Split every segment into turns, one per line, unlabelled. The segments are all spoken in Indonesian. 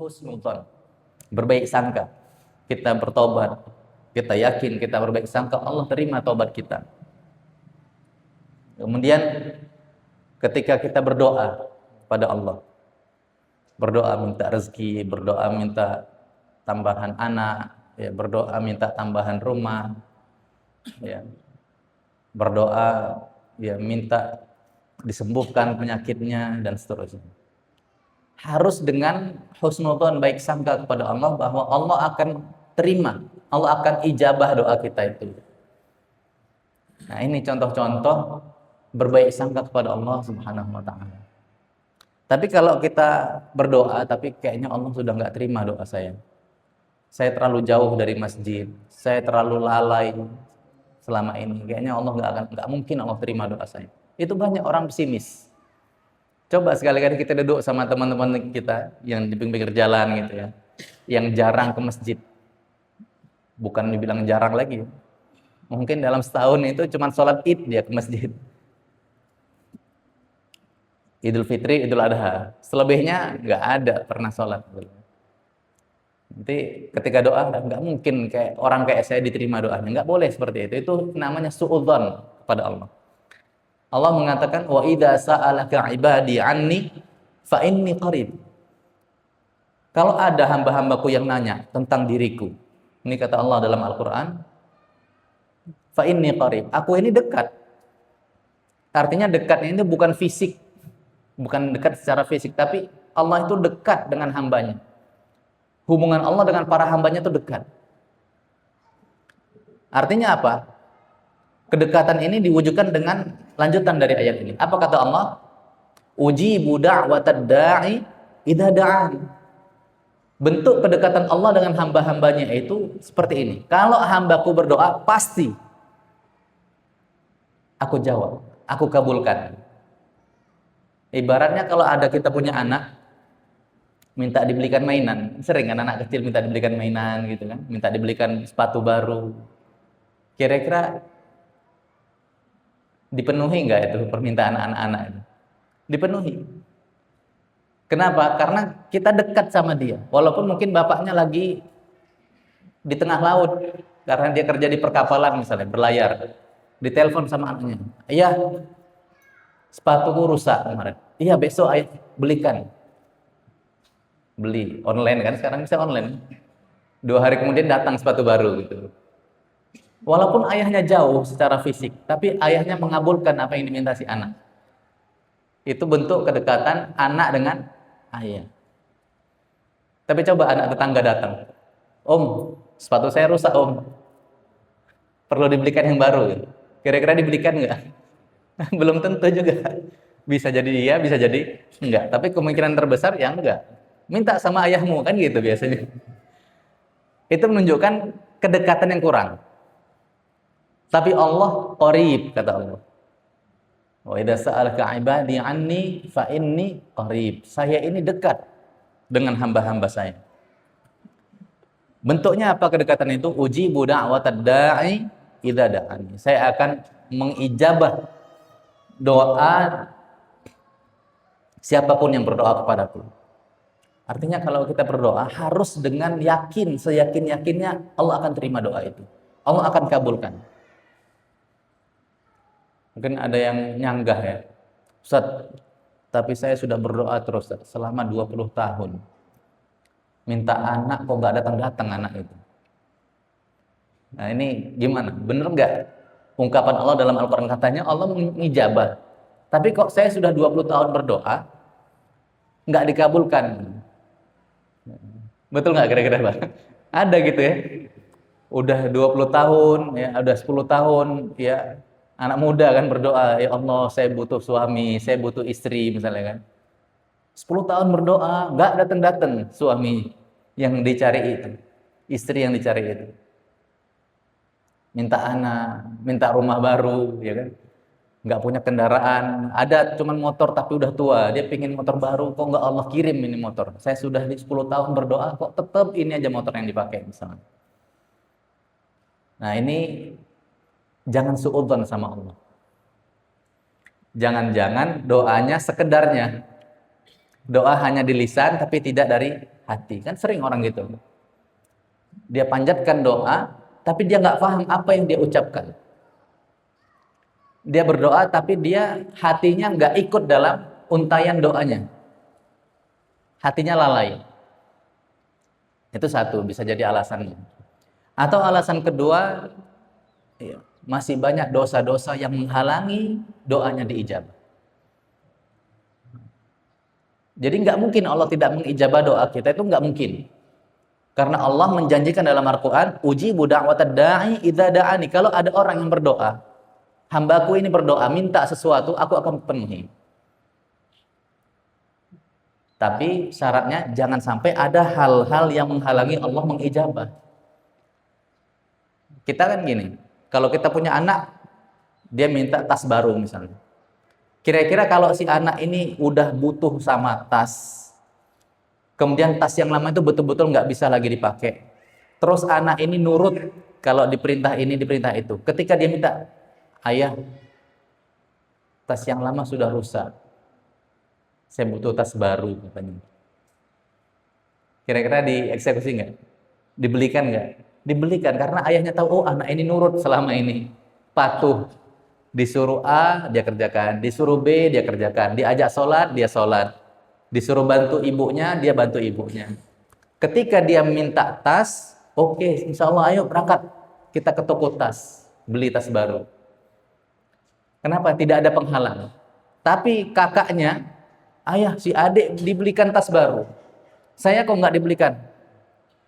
husnudzon, berbaik sangka. Kita bertobat, kita yakin, kita berbaik sangka Allah terima taubat kita. Kemudian ketika kita berdoa pada Allah, berdoa minta rezeki, berdoa minta tambahan anak, ya, berdoa minta tambahan rumah, ya, berdoa ya minta disembuhkan penyakitnya dan seterusnya. Harus dengan husnudzon, baik sangka kepada Allah bahwa Allah akan terima, Allah akan ijabah doa kita itu. Nah, ini contoh-contoh berbaik sangka kepada Allah Subhanahu wa taala. Tapi kalau kita berdoa tapi kayaknya Allah sudah nggak terima doa saya. Saya terlalu jauh dari masjid, saya terlalu lalai selama ini. Kayaknya Allah nggak mungkin Allah terima doa saya. Itu banyak orang pesimis. Coba sekali-kali kita duduk sama teman-teman kita yang di pinggir jalan gitu ya, yang jarang ke masjid. Bukan dibilang jarang lagi. Mungkin dalam setahun itu cuma sholat Id dia ke masjid. Idul Fitri, Idul Adha. Selebihnya nggak ada pernah sholat. Nanti ketika doa nggak mungkin kayak orang kayak saya diterima doanya. Nggak boleh seperti itu. Itu namanya suudzon kepada Allah. Allah mengatakan wa idza sa'alaka ibadi anni fa inni qarib. Kalau ada hamba-hambaku yang nanya tentang diriku, ini kata Allah dalam Al-Qur'an, fa inni qarib. Aku ini dekat. Artinya dekatnya ini bukan fisik, bukan dekat secara fisik, tapi Allah itu dekat dengan hambanya. Hubungan Allah dengan para hambanya itu dekat. Artinya apa? Kedekatan ini diwujudkan dengan lanjutan dari ayat ini. Apa kata Allah? Ujibu da'watad da'i idza da'an. Bentuk kedekatan Allah dengan hamba-hambanya itu seperti ini. Kalau hambaku berdoa, pasti aku jawab, aku kabulkan. Ibaratnya kalau ada kita punya anak, minta dibelikan mainan. Sering kan anak kecil minta dibelikan mainan gitu kan, minta dibelikan sepatu baru. Kira-kira dipenuhi nggak itu permintaan anak-anak itu? Dipenuhi. Kenapa? Karena kita dekat sama dia. Walaupun mungkin bapaknya lagi di tengah laut, karena dia kerja di perkapalan misalnya, berlayar. Ditelepon sama anaknya, "Ayah, sepatuku rusak kemarin." "Iya, besok ayah belikan." Beli online kan, sekarang bisa online. 2 hari kemudian datang sepatu baru gitu. Walaupun ayahnya jauh secara fisik, tapi ayahnya mengabulkan apa yang diminta si anak. Itu bentuk kedekatan anak dengan ayah. Tapi coba anak tetangga datang, "Om, sepatu saya rusak om, perlu dibelikan yang baru." Kira-kira dibelikan nggak? Belum tentu juga. Bisa jadi iya, bisa jadi enggak. Tapi kemungkinan terbesar ya enggak. Minta sama ayahmu kan gitu biasanya. Itu menunjukkan kedekatan yang kurang. Tapi Allah qarib, kata Allah. Wa idza sa'alaka 'ibadi 'anni fa inni qarib. Saya ini dekat dengan hamba-hamba saya. Bentuknya apa kedekatan itu? Ujibu da'watad da'i idza da'ani. Saya akan mengijabah doa siapapun yang berdoa kepadaku. Artinya kalau kita berdoa harus dengan yakin, seyakin-yakinnya Allah akan terima doa itu. Allah akan kabulkan. Mungkin ada yang nyanggah ya, "Ustaz, tapi saya sudah berdoa terus selama 20 tahun. Minta anak kok nggak datang-datang anak itu." Nah ini gimana? Bener nggak? Ungkapan Allah dalam Al-Quran katanya Allah mengijabah. Tapi kok saya sudah 20 tahun berdoa, nggak dikabulkan. Betul nggak kira-kira Pak? Ada gitu ya. Udah 20 tahun, ya, udah 10 tahun, ya. Anak muda kan berdoa, "Ya Allah, saya butuh suami, saya butuh istri," misalnya kan. 10 tahun berdoa, nggak datang-datang suami yang dicari itu, istri yang dicari itu. Minta anak, minta rumah baru, ya kan. Nggak punya kendaraan, ada cuman motor tapi udah tua, dia pingin motor baru, kok nggak Allah kirim ini motor. Saya sudah 10 tahun berdoa, kok tetap ini aja motor yang dipakai misalnya. Nah ini jangan suudzon sama Allah. Jangan-jangan doanya sekedarnya. Doa hanya di lisan tapi tidak dari hati. Kan sering orang gitu. Dia panjatkan doa, tapi dia nggak paham apa yang dia ucapkan. Dia berdoa, tapi dia hatinya nggak ikut dalam untayan doanya. Hatinya lalai. Itu satu, bisa jadi alasannya. Atau alasan kedua, ya, masih banyak dosa-dosa yang menghalangi doanya diijabah. Jadi nggak mungkin Allah tidak mengijabah doa kita, itu nggak mungkin. Karena Allah menjanjikan dalam Al-Quran, ujibu da'watad da'i idza da'ani. Kalau ada orang yang berdoa, hambaku ini berdoa, minta sesuatu, aku akan penuhi. Tapi syaratnya jangan sampai ada hal-hal yang menghalangi Allah mengijabah. Kita kan gini, kalau kita punya anak, dia minta tas baru misalnya. Kira-kira kalau si anak ini udah butuh sama tas, kemudian tas yang lama itu betul-betul nggak bisa lagi dipakai, terus anak ini nurut kalau diperintah ini, diperintah itu. Ketika dia minta, ayah, tas yang lama sudah rusak, saya butuh tas baru, katanya. Kira-kira dieksekusi nggak? Dibelikan nggak? Dibelikan, karena ayahnya tahu, oh anak ini nurut selama ini, patuh. Disuruh A, dia kerjakan. Disuruh B, dia kerjakan. Diajak sholat, dia sholat. Disuruh bantu ibunya, dia bantu ibunya. Ketika dia minta tas, oke, insya Allah ayo berangkat. Kita ke toko tas, beli tas baru. Kenapa? Tidak ada penghalang. Tapi kakaknya, ayah, si adik dibelikan tas baru. Saya kok nggak dibelikan?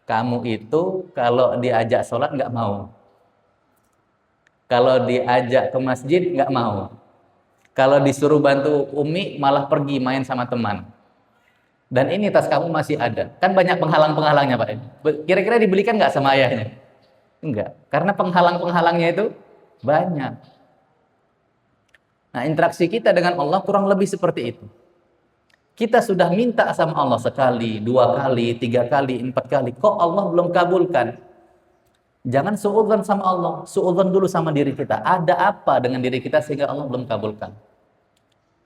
Kamu itu kalau diajak sholat nggak mau. Kalau diajak ke masjid nggak mau. Kalau disuruh bantu Umi malah pergi main sama teman. Dan ini tas kamu masih ada. Kan banyak penghalang-penghalangnya Pak. Kira-kira dibelikan nggak sama ayahnya? Enggak. Karena penghalang-penghalangnya itu banyak. Nah, interaksi kita dengan Allah kurang lebih seperti itu. Kita sudah minta sama Allah sekali, 2 kali, 3 kali, 4 kali. Kok Allah belum kabulkan? Jangan suudzon sama Allah, suudzon dulu sama diri kita. Ada apa dengan diri kita sehingga Allah belum kabulkan?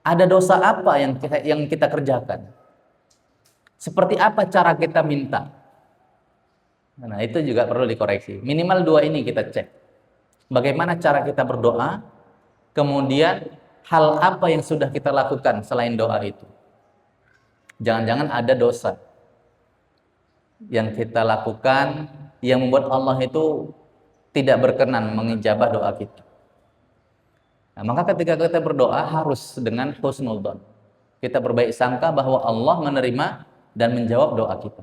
Ada dosa apa yang kita kerjakan? Seperti apa cara kita minta? Nah, itu juga perlu dikoreksi. Minimal 2 ini kita cek. Bagaimana cara kita berdoa? Kemudian hal apa yang sudah kita lakukan selain doa itu? Jangan-jangan ada dosa yang kita lakukan yang membuat Allah itu tidak berkenan mengijabah doa kita. Nah, maka ketika kita berdoa harus dengan husnudzon. Kita berbaik sangka bahwa Allah menerima dan menjawab doa kita.